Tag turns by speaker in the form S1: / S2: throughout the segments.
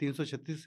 S1: 336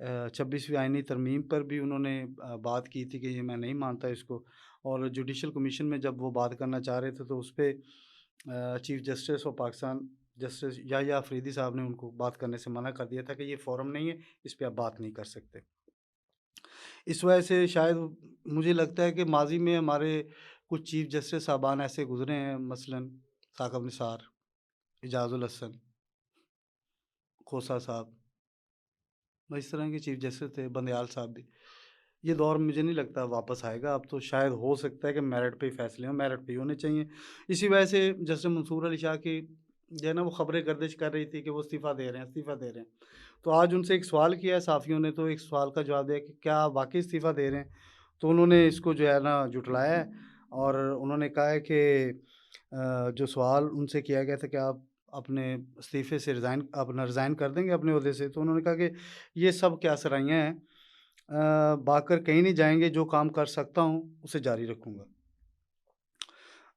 S1: 26ویں آئینی ترمیم پر بھی انہوں نے بات کی تھی کہ یہ میں نہیں مانتا اس کو، اور جوڈیشل کمیشن میں جب وہ بات کرنا چاہ رہے تھے تو اس پہ chief justice of Pakistan justice Yahya Afridi صاحب نے ان کو بات کرنے سے منع کر دیا تھا کہ یہ فورم نہیں ہے، اس پہ آپ بات نہیں کر سکتے۔ اس وجہ سے شاید مجھے لگتا ہے کہ ماضی میں ہمارے کچھ چیف جسٹس صاحبان ایسے گزرے ہیں، مثلاً ثاقب نثار، اعجاز الحسن، کھوسہ صاحب، اس طرح کے چیف جسٹس تھے، بندیال صاحب بھی۔ یہ دور مجھے نہیں لگتا واپس آئے گا، اب تو شاید ہو سکتا ہے کہ میرٹ پہ ہی فیصلے ہوں، میرٹ پہ ہی ہونے چاہیے۔ اسی وجہ سے جسٹس منصور علی شاہ کی جو ہے نا وہ خبریں گردش کر رہی تھی کہ وہ استعفیٰ دے رہے ہیں، استعفیٰ دے رہے ہیں۔ تو آج ان سے ایک سوال کیا ہے صحافیوں نے، تو ایک سوال کا جواب دیا کہ کیا آپ واقعی استعفیٰ دے رہے ہیں؟ تو انہوں نے اس کو جو ہے نا جھٹلایا ہے، اور انہوں نے کہا ہے کہ جو سوال ان سے کیا گیا تھا کہ آپ اپنے استعفے سے اپنا ریزائن کر دیں گے اپنے عہدے سے، تو انہوں نے کہا کہ یہ سب کیا سرائیاں ہیں، بھاگ کر کہیں نہیں جائیں گے، جو کام کر سکتا ہوں اسے جاری رکھوں گا۔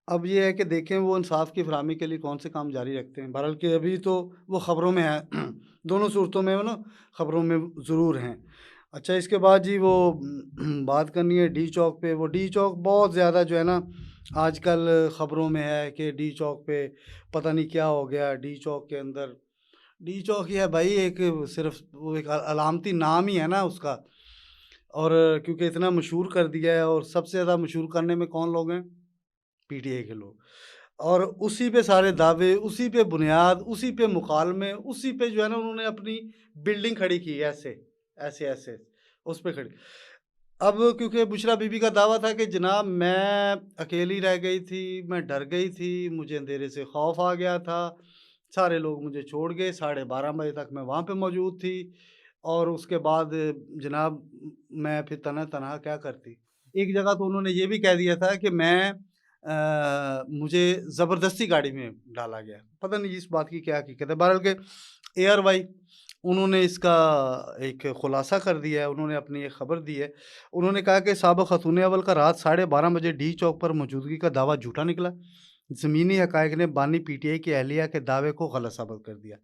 S1: اب یہ ہے کہ دیکھیں وہ انصاف کی فراہمی کے لیے کون سے کام جاری رکھتے ہیں۔ بہرحال کہ ابھی تو وہ خبروں میں ہے، دونوں صورتوں میں وہ نا خبروں میں ضرور ہیں۔ اچھا، اس کے بعد جی وہ بات کرنی ہے ڈی چوک پہ۔ وہ ڈی چوک بہت زیادہ جو ہے نا آج کل خبروں میں ہے کہ ڈی چوک پہ پتہ نہیں کیا ہو گیا۔ ڈی چوک کے اندر ڈی چوک ہی ہے بھائی، ایک صرف وہ ایک علامتی نام ہی ہے نا اس کا، اور کیونکہ اتنا مشہور کر دیا ہے، اور سب سے زیادہ مشہور کرنے میں کون لوگ ہیں؟ پی ٹی آئی کے لوگ، اور اسی پہ سارے دعوے، اسی پہ بنیاد، اسی پہ مکالمے، اسی پہ جو ہے نا انہوں نے اپنی بلڈنگ کھڑی کی ہے، ایسے ایسے ایسے اس پہ کھڑی۔ اب کیونکہ بشریٰ بی بی کا دعویٰ تھا کہ جناب میں اکیلی رہ گئی تھی، میں ڈر گئی تھی، مجھے اندھیرے سے خوف آ گیا تھا، سارے لوگ مجھے چھوڑ گئے، 12:30 بجے تک میں وہاں پہ موجود تھی، اور اس کے بعد جناب میں پھر تنہا کیا کرتی۔ ایک جگہ تو انہوں نے یہ بھی کہہ دیا تھا کہ مجھے زبردستی گاڑی میں ڈالا گیا، پتہ نہیں اس بات کی کیا حقیقت ہے۔ بہرحال کہ اے آر وائی انہوں نے اس کا ایک خلاصہ کر دیا ہے، انہوں نے اپنی ایک خبر دی ہے۔ انہوں نے کہا کہ سابق خاتون اول کا رات 12:30 بجے ڈی چوک پر موجودگی کا دعویٰ جھوٹا نکلا۔ زمینی حقائق نے بانی پی ٹی آئی کی اہلیہ کے دعوے کو غلط ثابت کر دیا۔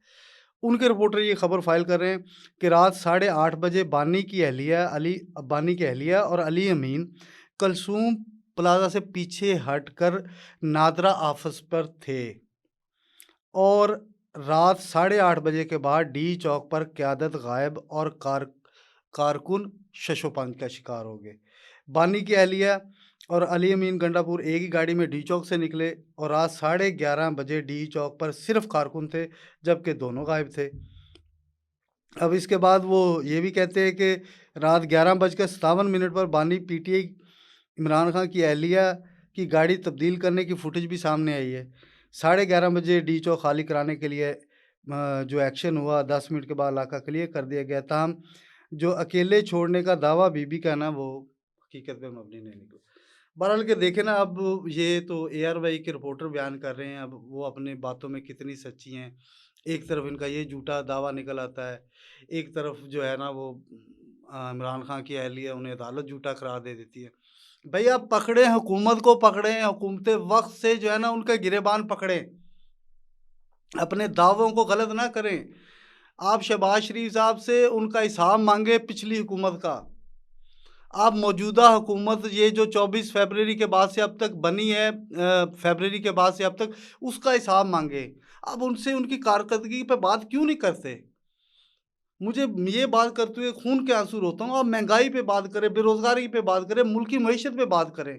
S1: ان کے رپورٹر یہ خبر فائل کر رہے ہیں کہ رات 8:30 بجے بانی کی اہلیہ اور علی امین کلثوم پلازا سے پیچھے ہٹ کر نادرا آفس پر تھے، اور رات 8:30 بجے کے بعد ڈی چوک پر قیادت غائب اور کارکن ششو پنج کا شکار ہو گئے۔ بانی کی اہلیہ اور علی امین گنڈا پور ایک ہی گاڑی میں ڈی چوک سے نکلے، اور رات 11:30 بجے ڈی چوک پر صرف کارکن تھے، جبکہ دونوں غائب تھے۔ اب اس کے بعد وہ یہ بھی کہتے ہیں کہ رات 11:57 پر بانی P T I Imran Khan کی اہلیہ کی گاڑی تبدیل کرنے کی فوٹیج بھی سامنے آئی ہے۔ 11:30 بجے ڈی چوک خالی کرانے کے لیے جو ایکشن ہوا، 10 منٹ کے بعد علاقہ کلیئر کر دیا گیا، تاہم جو اکیلے چھوڑنے کا دعویٰ بی بی کا نا وہ حقیقت پہ مبنی نہیں نکلا۔ بہرحال کہ دیکھیں نا، اب یہ تو اے آر وائی کے رپورٹر بیان کر رہے ہیں، اب وہ اپنے باتوں میں کتنی سچی ہیں۔ ایک طرف ان کا یہ جھوٹا دعویٰ نکل آتا ہے، ایک طرف جو ہے نا وہ عمران خان کی اہلیہ انہیں عدالت جھوٹا قرار دے دیتی ہے۔ بھئی آپ پکڑیں، حکومت کو پکڑیں، حکومت وقت سے جو ہے نا ان کا گریبان پکڑیں، اپنے دعووں کو غلط نہ کریں۔ آپ شہباز شریف صاحب سے ان کا حساب مانگے پچھلی حکومت کا۔ آپ موجودہ حکومت یہ جو 24 فیبروری کے بعد سے اب تک بنی ہے، فیبروری کے بعد سے اب تک، اس کا حساب مانگے۔ آپ ان سے ان کی کارکردگی پہ بات کیوں نہیں کرتے؟ مجھے یہ بات کرتے ہوئے خون کے آنسو روتا ہوں۔ آپ مہنگائی پہ بات کریں، بے روزگاری پہ بات کریں، ملکی معیشت پہ بات کریں۔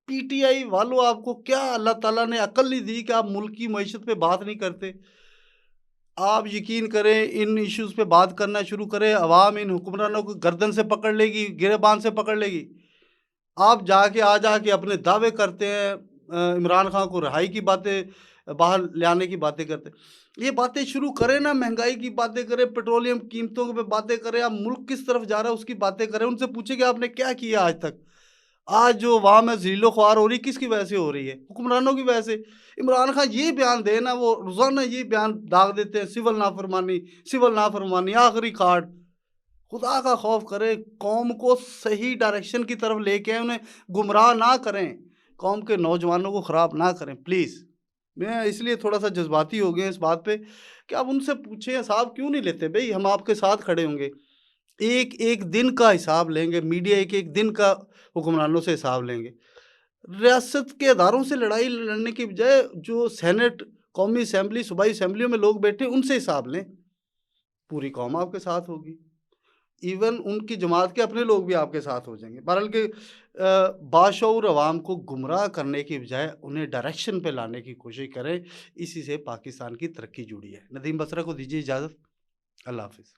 S1: پی ٹی آئی والوں، آپ کو کیا اللہ تعالیٰ نے عقل نہیں دی کہ آپ ملکی معیشت پہ بات نہیں کرتے؟ آپ یقین کریں ان ایشوز پہ بات کرنا شروع کریں، عوام ان حکمرانوں کو گردن سے پکڑ لے گی، گریبان سے پکڑ لے گی۔ آپ جا کے اپنے دعوے کرتے ہیں، عمران خان کو رہائی کی باتیں، باہر لے آنے کی باتیں کرتے ہیں۔ یہ باتیں شروع کریں نا، مہنگائی کی باتیں کریں، پیٹرولیم قیمتوں پہ باتیں کریں، آپ ملک کس طرف جا رہا ہے اس کی باتیں کریں۔ ان سے پوچھیں کہ آپ نے کیا کیا آج تک۔ آج جو عوام ہے ذلیل و خوار ہو رہی، کس کی وجہ سے ہو رہی ہے؟ حکمرانوں کی وجہ سے۔ عمران خان یہ بیان دے نا، وہ روزانہ یہ بیان داغ دیتے ہیں، سول نافرمانی آخری کارڈ۔ خدا کا خوف کرے، قوم کو صحیح ڈائریکشن کی طرف لے کے انہیں گمراہ نہ کریں، قوم کے نوجوانوں کو خراب نہ کریں پلیز۔ میں اس لیے تھوڑا سا جذباتی ہو گئے اس بات پہ کہ آپ ان سے پوچھیں، صاحب کیوں نہیں لیتے؟ بھئی ہم آپ کے ساتھ کھڑے ہوں گے، ایک ایک دن کا حساب لیں گے، میڈیا ایک ایک دن کا حکمرانوں سے حساب لیں گے۔ ریاست کے اداروں سے لڑائی لڑنے کی بجائے جو سینٹ، قومی اسمبلی، صوبائی اسمبلیوں میں لوگ بیٹھے ان سے حساب لیں، پوری قوم آپ کے ساتھ ہوگی، ایون ان کی جماعت کے اپنے لوگ بھی آپ کے ساتھ ہو جائیں گے۔ بہرحال کہ باشعور عوام کو گمراہ کرنے کی بجائے انہیں ڈائریکشن پہ لانے کی کوشش کریں، اسی سے پاکستان کی ترقی جڑی ہے۔ ندیم بسرا کو دیجیے اجازت، اللہ حافظ۔